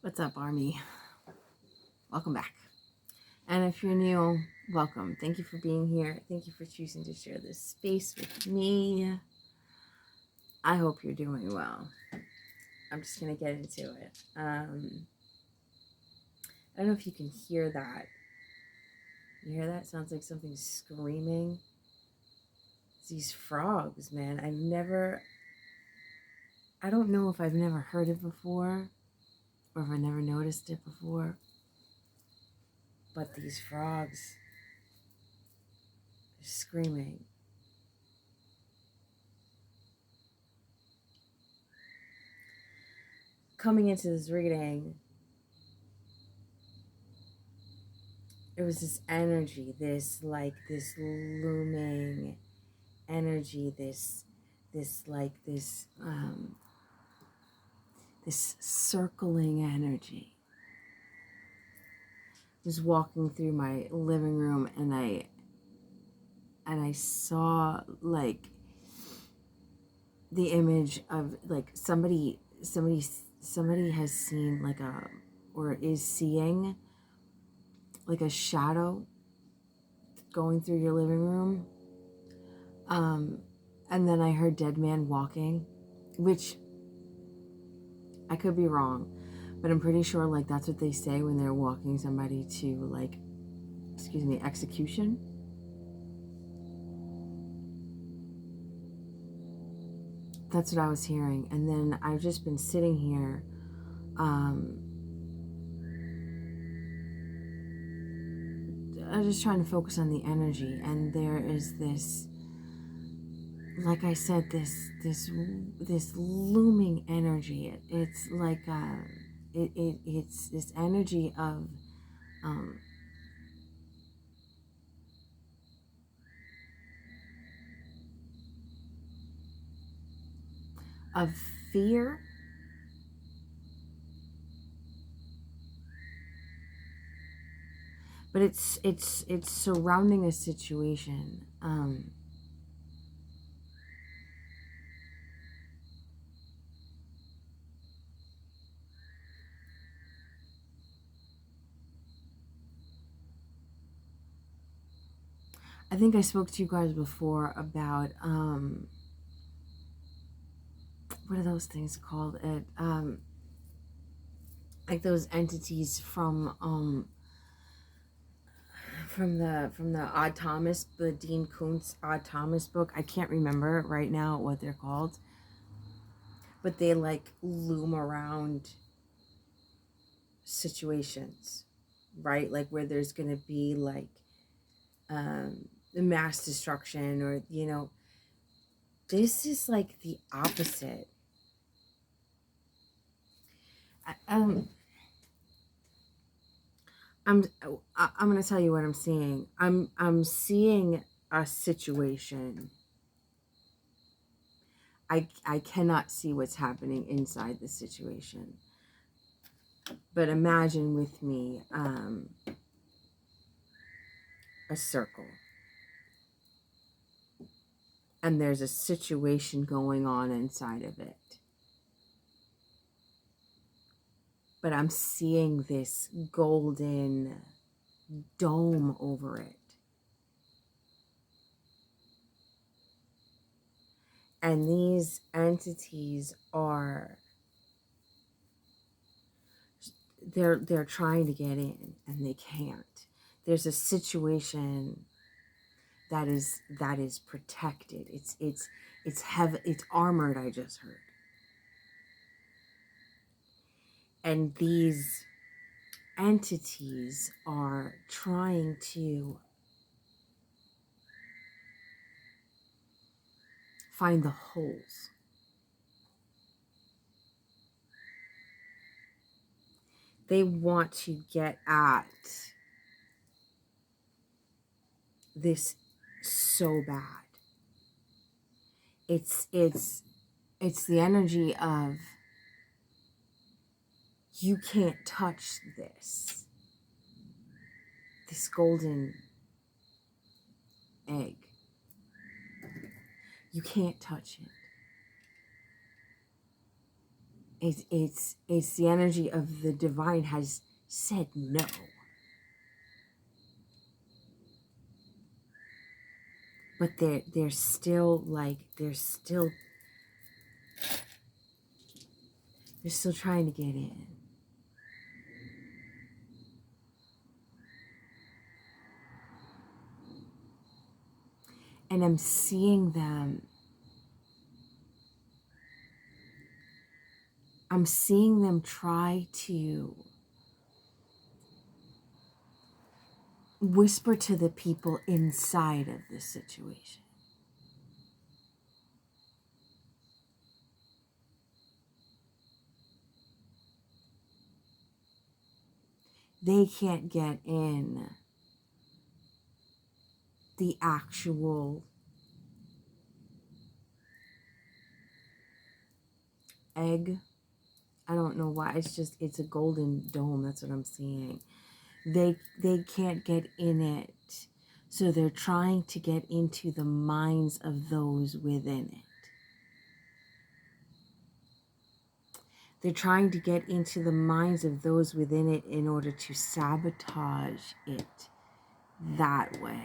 What's up, Army? Welcome back. And if you're new, welcome. Thank you for being here. Thank you for choosing to share this space with me. I hope you're doing well. I'm just going to get into it. I don't know if you can hear that. You hear that? Sounds like something screaming. It's these frogs, man. I don't know if I've never heard it before or if I never noticed it before. But these frogs are screaming. Coming into this reading, it was this energy, this looming energy, this circling energy. I was walking through my living room and I saw like the image of like somebody has seen like or is seeing like a shadow going through your living room. And then I heard dead man walking, which I could be wrong, but I'm pretty sure like that's what they say when they're walking somebody to like, execution. That's what I was hearing. And then I've just been sitting here I'm just trying to focus on the energy, and there is this, like I said, this looming energy. It's like it's this energy of fear, but it's surrounding a situation. I think I spoke to you guys before about what are those things called? Like those entities from the Odd Thomas, the Dean Koontz Odd Thomas book. I can't remember right now what they're called, but they like loom around situations, right? Like where there's gonna be like mass destruction, or this is like the opposite. I'm gonna tell you what I'm seeing. I'm seeing a situation. I cannot see what's happening inside the situation, but imagine with me a circle, and there's a situation going on inside of it. But I'm seeing this golden dome over it. And these entities are, they're trying to get in and they can't. There's a situation that is protected. It's heavy, it's armored, I just heard. And these entities are trying to find the holes. They want to get at this so bad. It's the energy of, you can't touch this golden egg. You can't touch it. It's the energy of the divine has said no. But they're still like they're still trying to get in. And I'm seeing them try to whisper to the people inside of this situation. They can't get in the actual egg. I don't know why. It's a golden dome. That's what I'm seeing. They can't get in it. So they're trying to get into the minds of those within it. They're trying to get into the minds of those within it in order to sabotage it that way.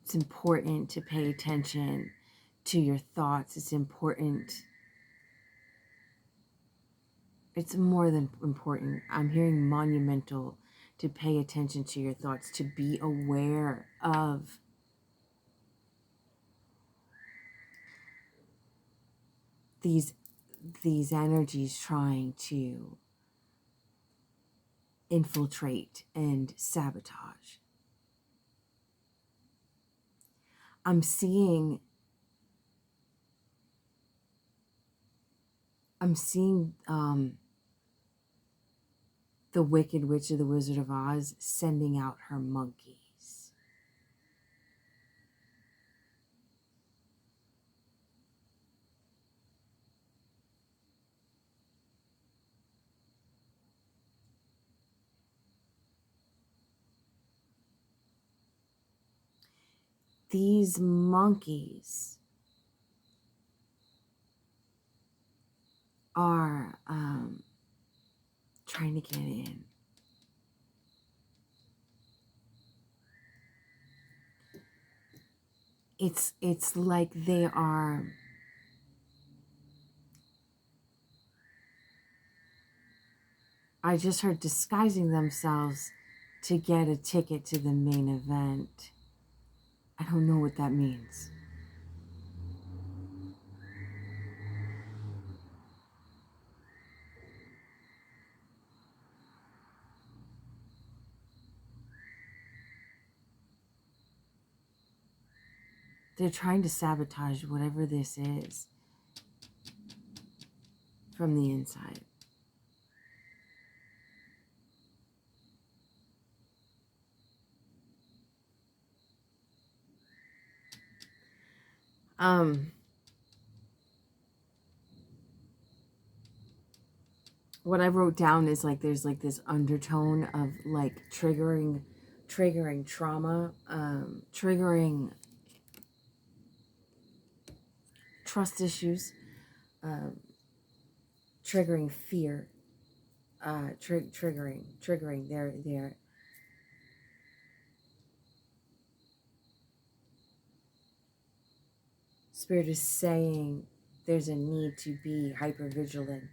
It's important to pay attention to your thoughts. It's important. It's more than important. I'm hearing monumental, to pay attention to your thoughts, to be aware of these energies trying to infiltrate and sabotage. I'm seeing the Wicked Witch of the Wizard of Oz sending out her monkeys. These monkeys are trying to get in. It's like they are I just heard disguising themselves to get a ticket to the main event. I don't know what that means. They're trying to sabotage whatever this is from the inside. What I wrote down is like there's like this undertone of like triggering trauma, triggering trust issues, triggering fear, triggering their Spirit is saying there's a need to be hyper vigilant.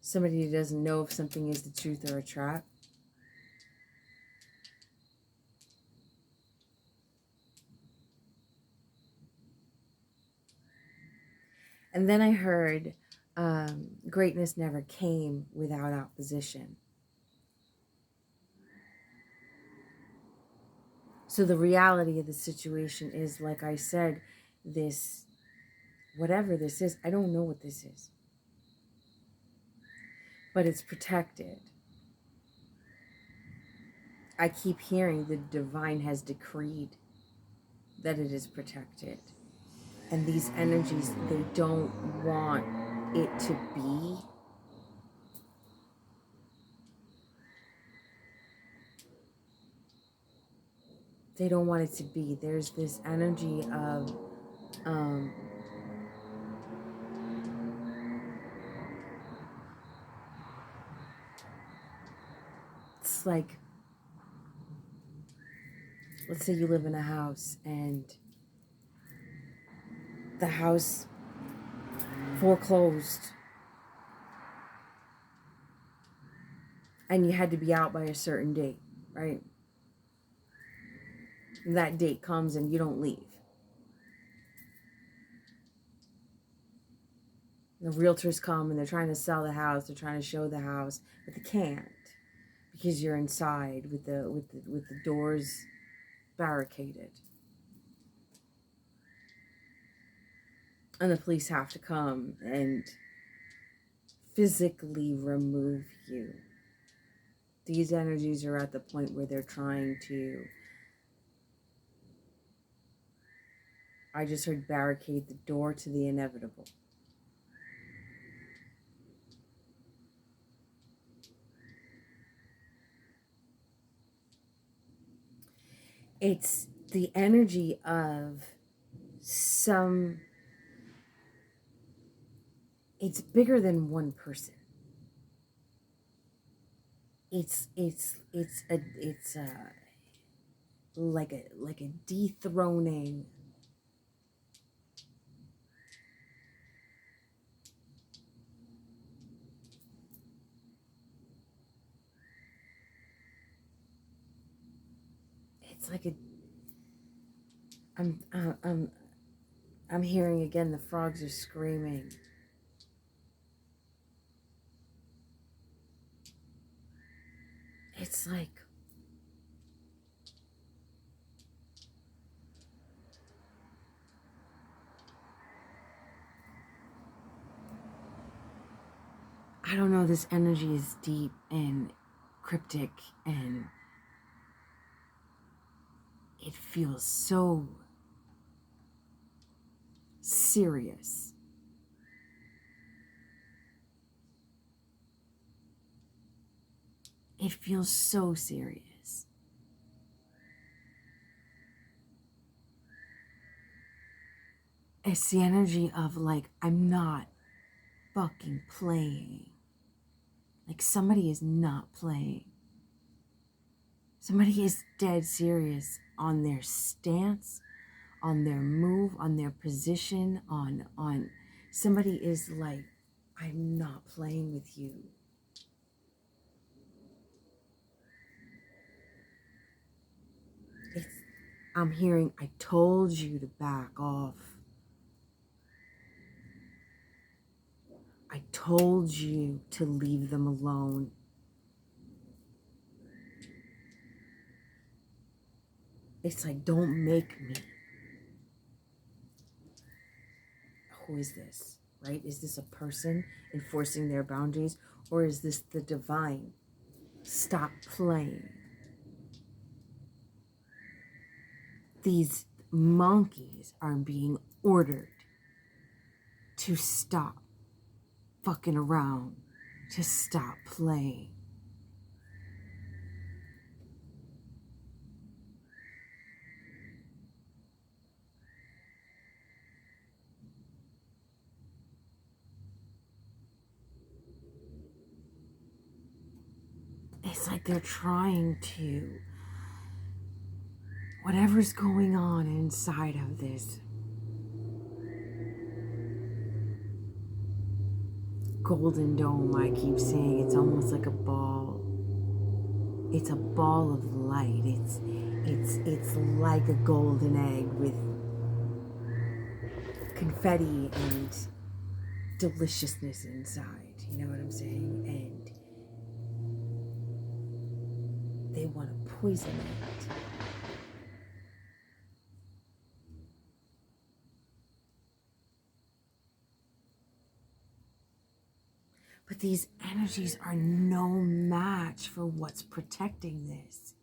Somebody who doesn't know if something is the truth or a trap. And then I heard greatness never came without opposition. So the reality of the situation is, like I said, this, whatever this is, I don't know what this is. But it's protected. I keep hearing the divine has decreed that it is protected. And these energies, they don't want it to be They don't want it to be. There's this energy of it's like, let's say you live in a house and the house foreclosed and you had to be out by a certain date, right? And that date comes and you don't leave. The realtors come and they're trying to sell the house, they're trying to show the house, but they can't because you're inside with the doors barricaded. And the police have to come and physically remove you. These energies are at the point where they're trying to, I just heard, barricade the door to the inevitable. It's the energy of it's bigger than one person. It's like a dethroning. It's like I'm hearing again, the frogs are screaming. It's like I don't know, this energy is deep and cryptic and it feels so serious. It feels so serious. It's the energy of like, I'm not fucking playing. Like somebody is not playing. Somebody is dead serious on their stance, on their move, on their position, on somebody is like, I'm not playing with you. I'm hearing, I told you to back off. I told you to leave them alone. It's like, don't make me. Who is this, right? Is this a person enforcing their boundaries, or is this the divine? Stop playing. These monkeys are being ordered to stop fucking around, to stop playing. It's like they're trying to, whatever's going on inside of this golden dome, I keep saying, it's almost like a ball. It's a ball of light. It's like a golden egg with confetti and deliciousness inside. You know what I'm saying? And they want to poison it. But these energies are no match for what's protecting this.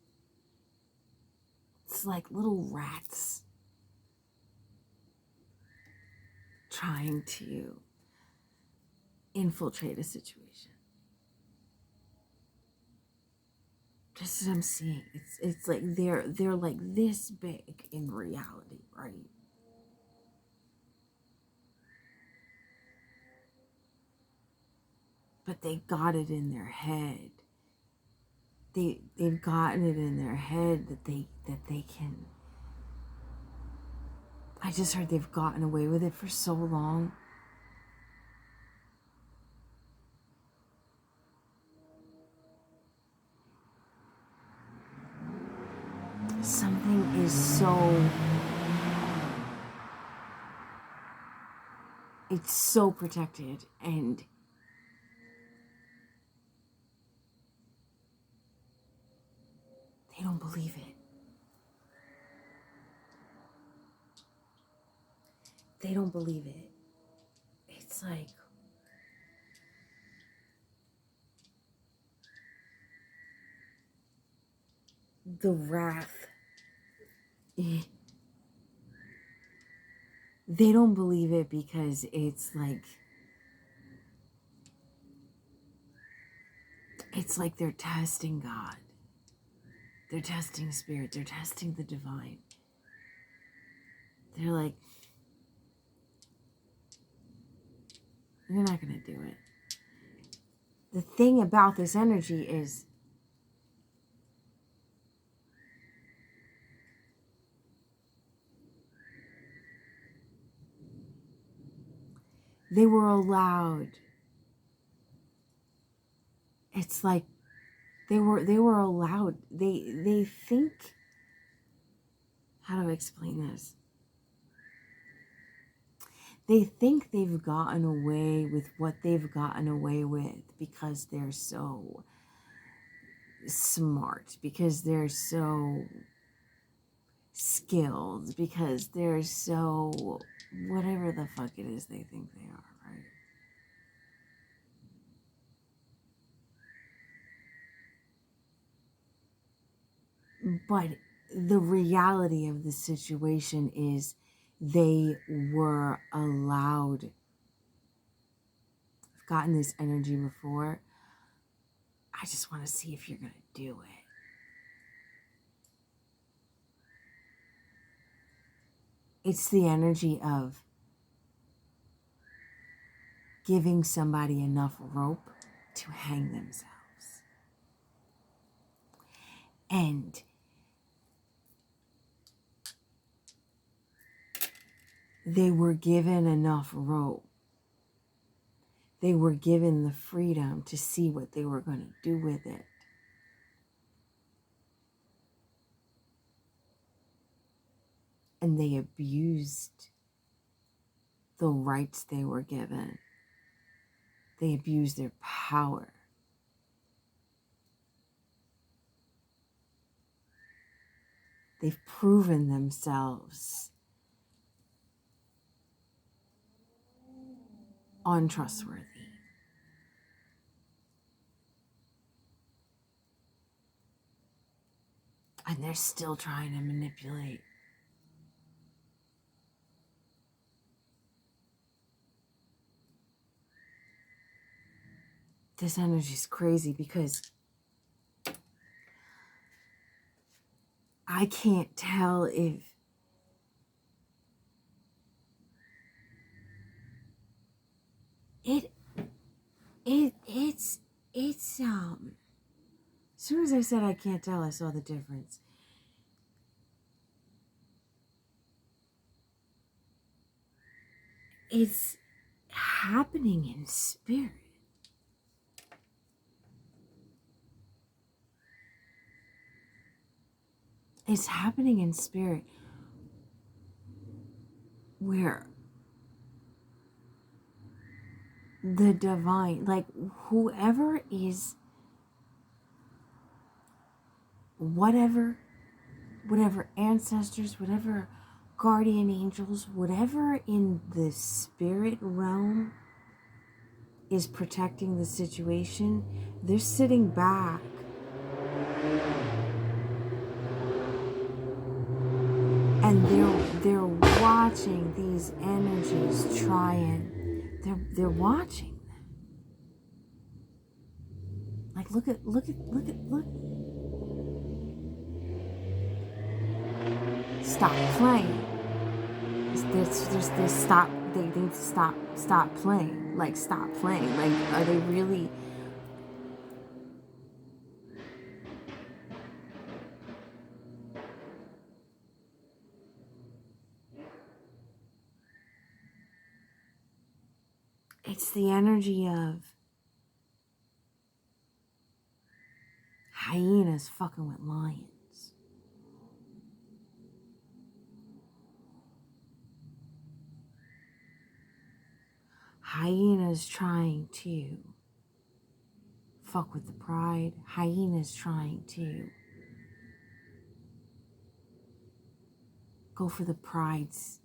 It's like little rats trying to infiltrate a situation. That's what I'm seeing. It's like they're like this big in reality, right? But they got it in their head. They've gotten it in their head that they can. I just heard they've gotten away with it for so long. Something is so, it's so protected, and they don't believe it. They don't believe it. It's like the wrath. They don't believe it because it's like they're testing God. They're testing spirit. They're testing the divine. They're like, you're not going to do it. The thing about this energy is they were allowed. It's like they were allowed. They think, how do I explain this? They think they've gotten away with what they've gotten away with because they're so smart, because they're so skilled, because they're so whatever the fuck it is they think they are, right? But the reality of the situation is they were allowed. I've gotten this energy before. I just want to see if you're going to do it. It's the energy of giving somebody enough rope to hang themselves. And they were given enough rope. They were given the freedom to see what they were going to do with it. And they abused the rights they were given. They abused their power. They've proven themselves untrustworthy. And they're still trying to manipulate. This energy is crazy because I can't tell if it's as soon as I said I can't tell, I saw the difference. It's happening in spirit. It's happening in spirit where the divine, like whoever is whatever ancestors, whatever guardian angels, whatever in the spirit realm is protecting the situation, they're sitting back and they're watching these energies try and they're watching them. Like look. stop playing. There's this stop. They need to stop playing. Like, stop playing. Like, are they really? It's the energy of hyenas fucking with lions. Hyenas trying to fuck with the pride. Hyenas trying to go for the pride's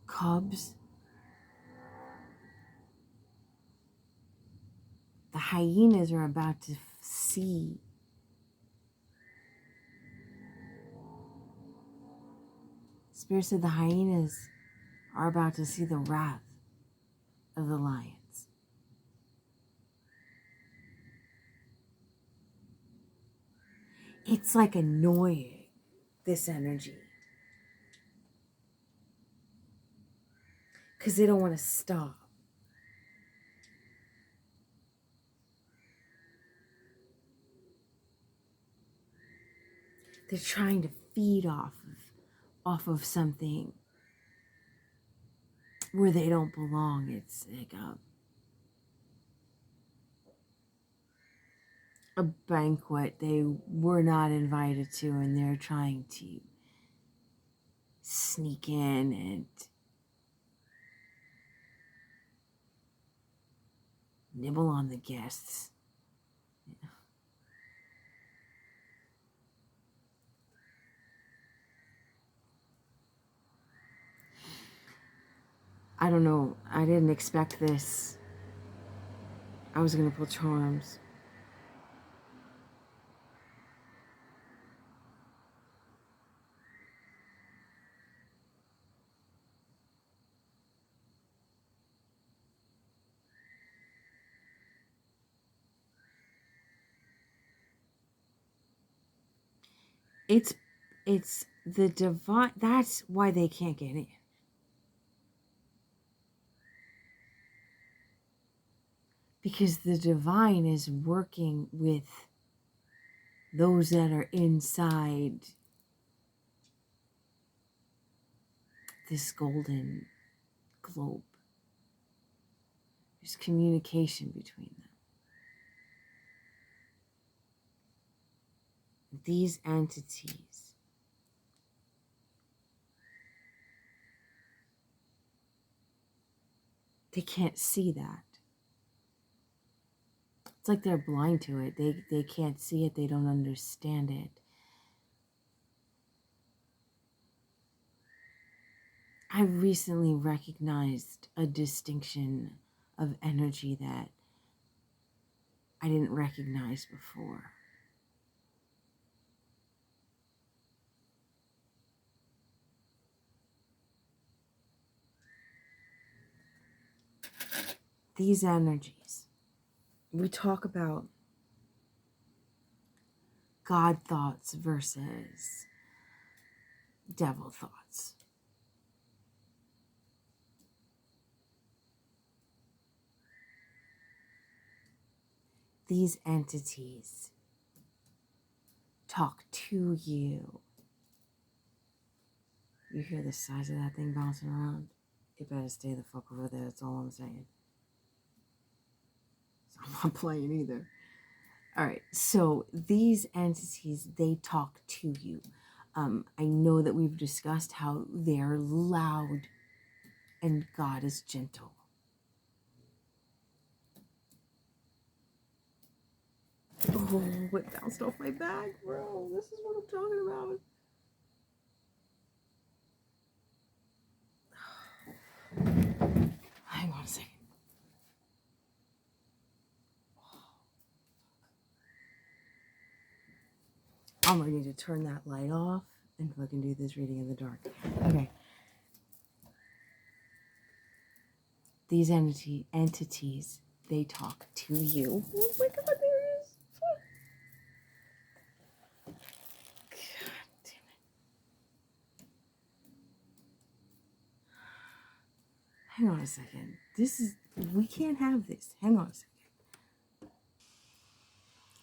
cubs. The hyenas are about to see spirits of the hyenas are about to see the wrath of the lions. It's like annoying, this energy. Because they don't want to stop. They're trying to feed off of something where they don't belong. It's like a banquet they were not invited to, and they're trying to sneak in and nibble on the guests. I don't know. I didn't expect this. I was going to pull charms. It's the divine. That's why they can't get in. Because the divine is working with those that are inside this golden globe. There's communication between them. These entities they can't see that. It's like they're blind to it. They can't see it. They don't understand it. I recently recognized a distinction of energy that I didn't recognize before. These energies, we talk about God thoughts versus devil thoughts. These entities talk to you. You hear the size of that thing bouncing around? It better stay the fuck over there. That's all I'm saying. So I'm not playing either. All right. So these entities, they talk to you. I know that we've discussed how they're loud and God is gentle. Oh, it bounced off my bag, bro. This is what I'm talking about. Hang on a second. I'm ready to turn that light off and fucking do this reading in the dark. Okay. These entities, they talk to you. Oh my God, there it is. God damn it. hang on a second. We can't have this. Hang on a second.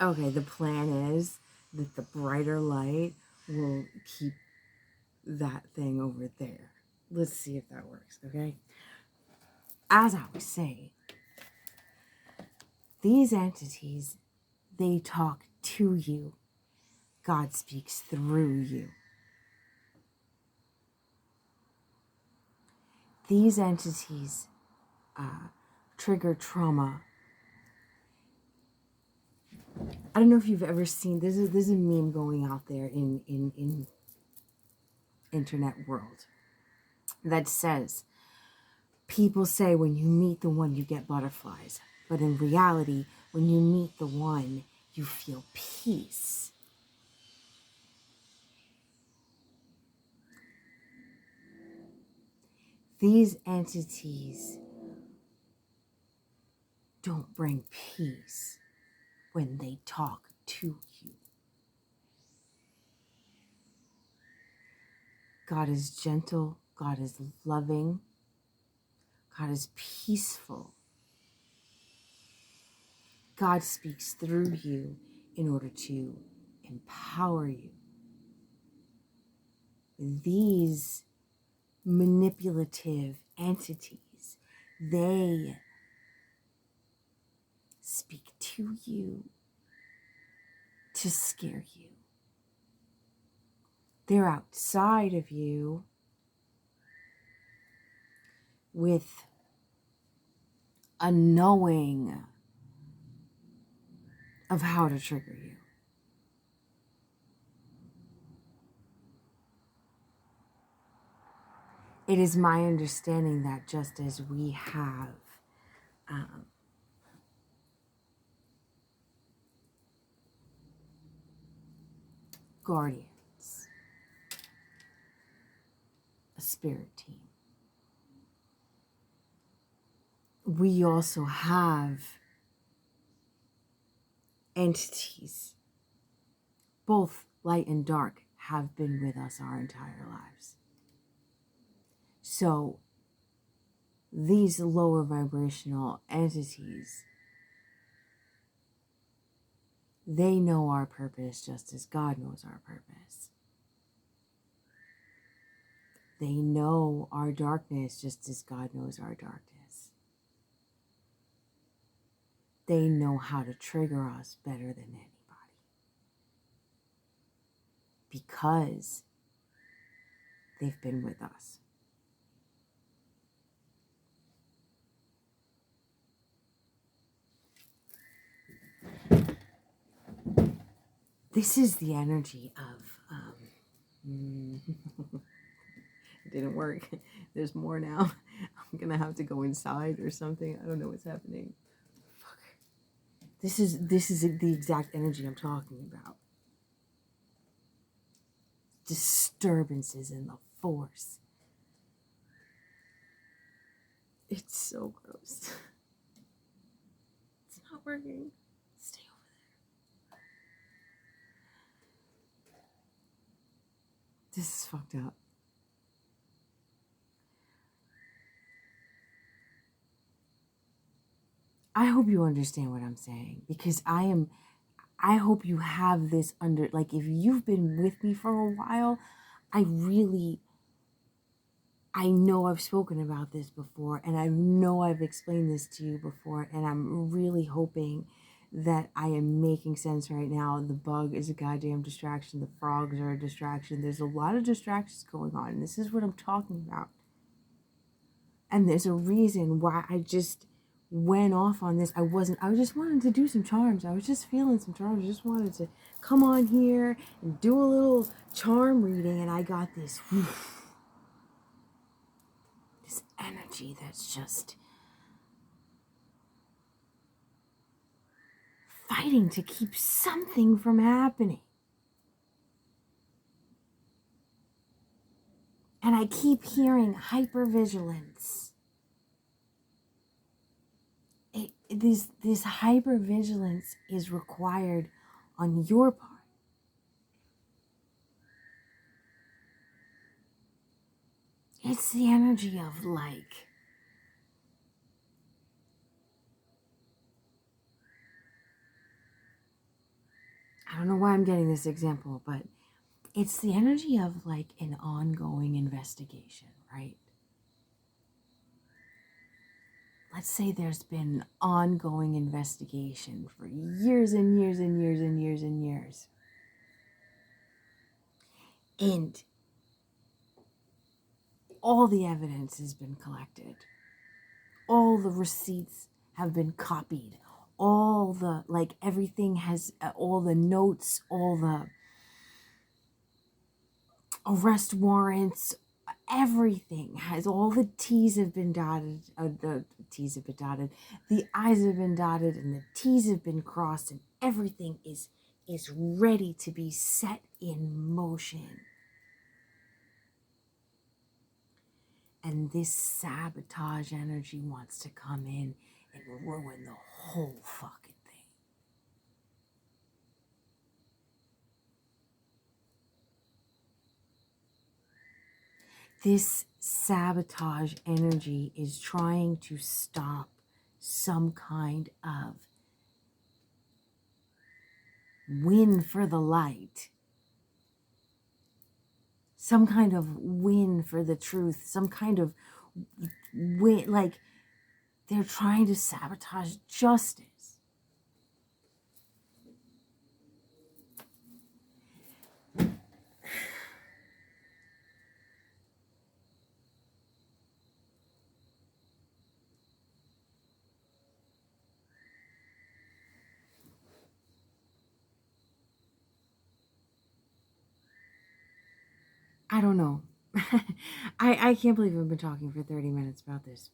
Okay, the plan is that the brighter light will keep that thing over there. Let's see if that works, okay? As I was saying, these entities, they talk to you. God speaks through you. These entities trigger trauma. I don't know if you've ever seen, there's a meme going out there in internet world that says, people say when you meet the one you get butterflies, but in reality, when you meet the one, you feel peace. These entities don't bring peace when they talk to you. God is gentle, God is loving, God is peaceful. God speaks through you in order to empower you. These manipulative entities, they speak to you to scare you. They're outside of you with a knowing of how to trigger you. It is my understanding that just as we have guardians, a spirit team, we also have entities, both light and dark, have been with us our entire lives. So these lower vibrational entities, they know our purpose just as God knows our purpose. They know our darkness just as God knows our darkness. They know how to trigger us better than anybody. Because they've been with us. This is the energy of, it didn't work. There's more now. I'm going to have to go inside or something. I don't know what's happening. Fuck. This is the exact energy I'm talking about. Disturbances in the force. It's so gross. It's not working. Stay over there. This is fucked up. I hope you understand what I'm saying, because I hope you have this under, like, if you've been with me for a while, I know I've spoken about this before, and I know I've explained this to you before, and I'm really hoping that I am making sense right now. The bug is a goddamn distraction. The frogs are a distraction. There's a lot of distractions going on, and this is what I'm talking about. And there's a reason why I just went off on this. I just wanted to do some charms. I was just feeling some charms. I just wanted to come on here and do a little charm reading, and I got this energy that's just fighting to keep something from happening. And I keep hearing hypervigilance. This hypervigilance is required on your part. It's the energy of, like, I don't know why I'm getting this example, but it's the energy of like an ongoing investigation, right? Let's say there's been ongoing investigation for years and years and years and years and years. And all the evidence has been collected. All the receipts have been copied. All the, like, everything has, all the notes, all the arrest warrants, everything has, all the T's have been dotted, the T's have been dotted, the I's have been dotted, and the T's have been crossed, and everything is ready to be set in motion. And this sabotage energy wants to come in and ruin the whole fucking thing. This sabotage energy is trying to stop some kind of win for the light, some kind of win for the truth, some kind of win, like they're trying to sabotage justice. I don't know. I can't believe I've been talking for 30 minutes about this.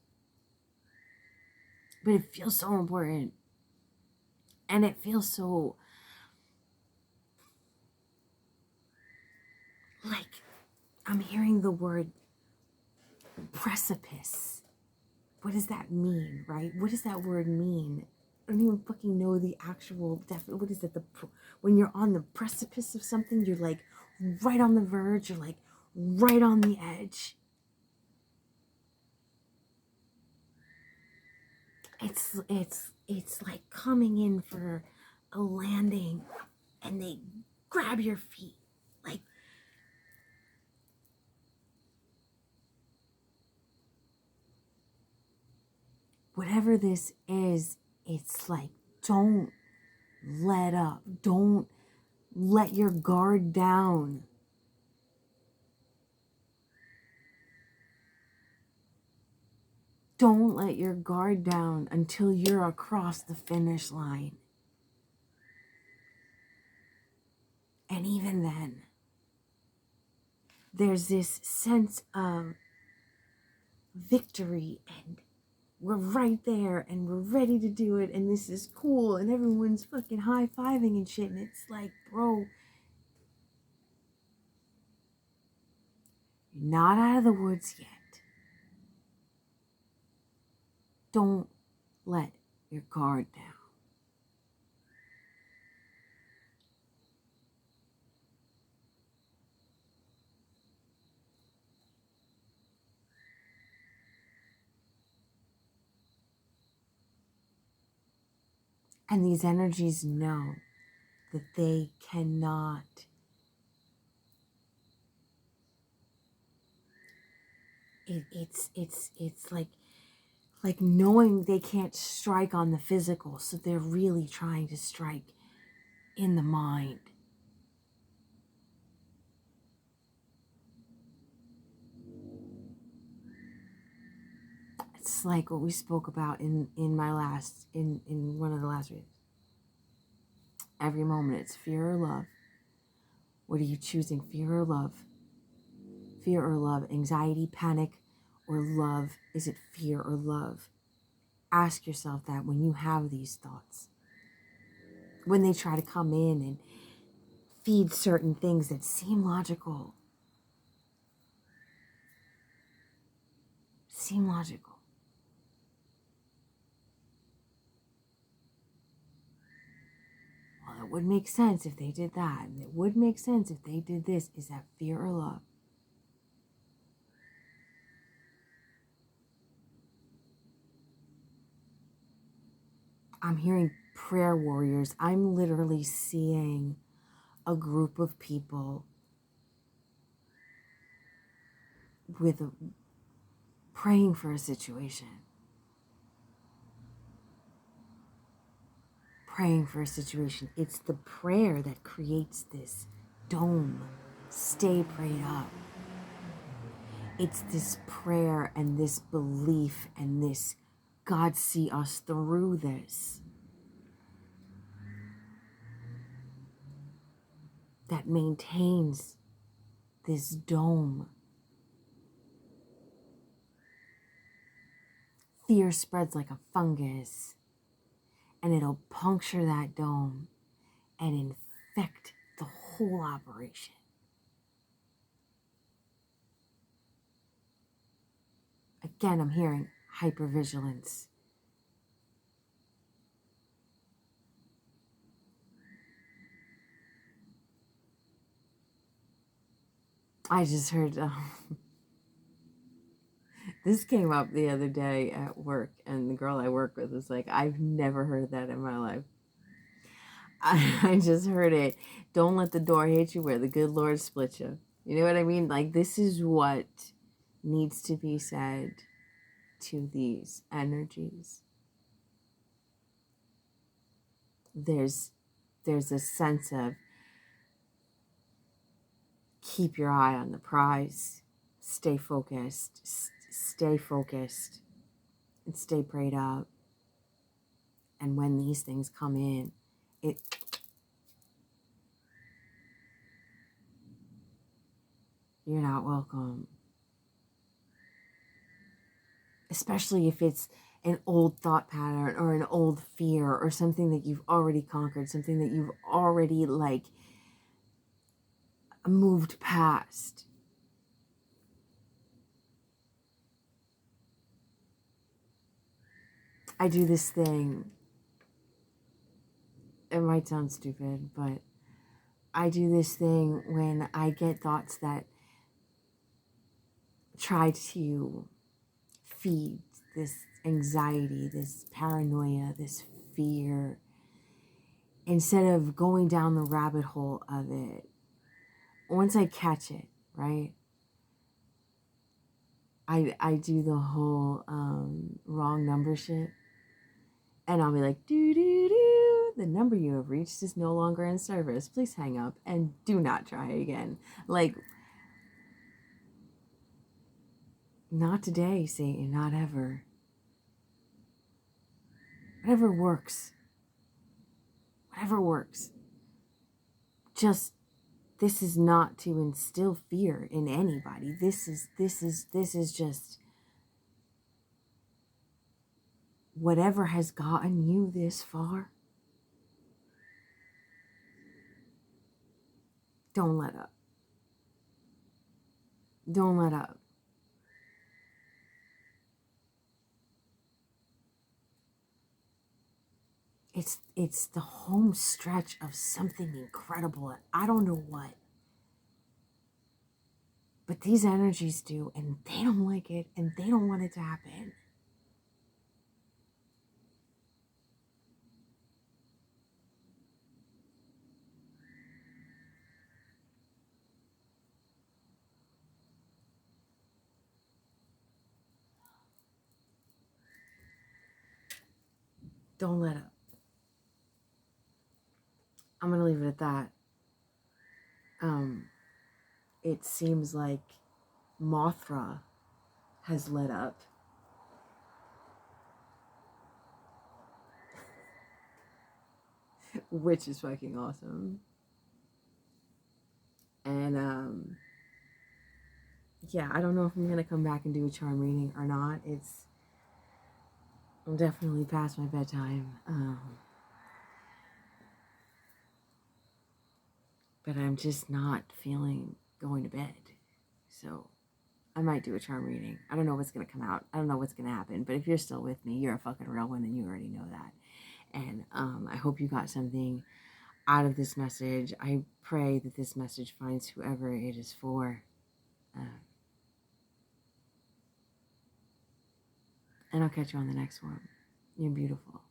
But it feels so important. And it feels so like I'm hearing the word precipice. What does that mean, right? What does that word mean? I don't even fucking know the actual what is it? When you're on the precipice of something, you're like right on the verge, you're like right on the edge. It's like coming in for a landing and they grab your feet. Like, whatever this is, it's like, don't let up. Don't let your guard down. Don't let your guard down until you're across the finish line. And even then, there's this sense of victory and we're right there and we're ready to do it and this is cool and everyone's fucking high-fiving and shit. And it's like, bro, you're not out of the woods yet. Don't let your guard down. And these energies know that they cannot it's like knowing they can't strike on the physical, so they're really trying to strike in the mind. It's like what we spoke about in one of the last readings. Every moment it's fear or love. What are you choosing, fear or love? Fear or love, anxiety, panic, or love? Is it fear or love? Ask yourself that when you have these thoughts. When they try to come in and feed certain things that seem logical. Well, it would make sense if they did that. And it would make sense if they did this. Is that fear or love? I'm hearing prayer warriors. I'm literally seeing a group of people with praying for a situation. Praying for a situation. It's the prayer that creates this dome. Stay prayed up. It's this prayer and this belief and this God see us through this that maintains this dome. Fear spreads like a fungus, and it'll puncture that dome and infect the whole operation. Again, I'm hearing hypervigilance. I just heard, this came up the other day at work, and the girl I work with was like, I've never heard that in my life. I just heard it. Don't let the door hit you where the good Lord split you. You know what I mean? Like, this is what needs to be said to these energies. There's a sense of keep your eye on the prize, stay focused, and stay prayed up. And when these things come in, you're not welcome. Especially if it's an old thought pattern or an old fear or something that you've already conquered, something that you've already moved past. I do this thing. It might sound stupid, but I do this thing when I get thoughts that try to feed this anxiety, this paranoia, this fear. Instead of going down the rabbit hole of it, once I catch it, right? I do the whole wrong number shit. And I'll be like, doo-doo-doo, the number you have reached is no longer in service. Please hang up and do not try again. Like, not today, Satan, not ever. Whatever works. Whatever works. Just, this is not to instill fear in anybody. This is just whatever has gotten you this far. Don't let up. Don't let up. It's the home stretch of something incredible. I don't know what. But these energies do, and they don't like it, and they don't want it to happen. Don't let up. I'm going to leave it at that. It seems like Mothra has let up. Which is fucking awesome. And, yeah, I don't know if I'm going to come back and do a charm reading or not. I'm definitely past my bedtime. But I'm just not feeling going to bed. So I might do a charm reading. I don't know what's going to come out. I don't know what's going to happen. But if you're still with me, you're a fucking real one, and you already know that. And I hope you got something out of this message. I pray that this message finds whoever it is for. And I'll catch you on the next one. You're beautiful.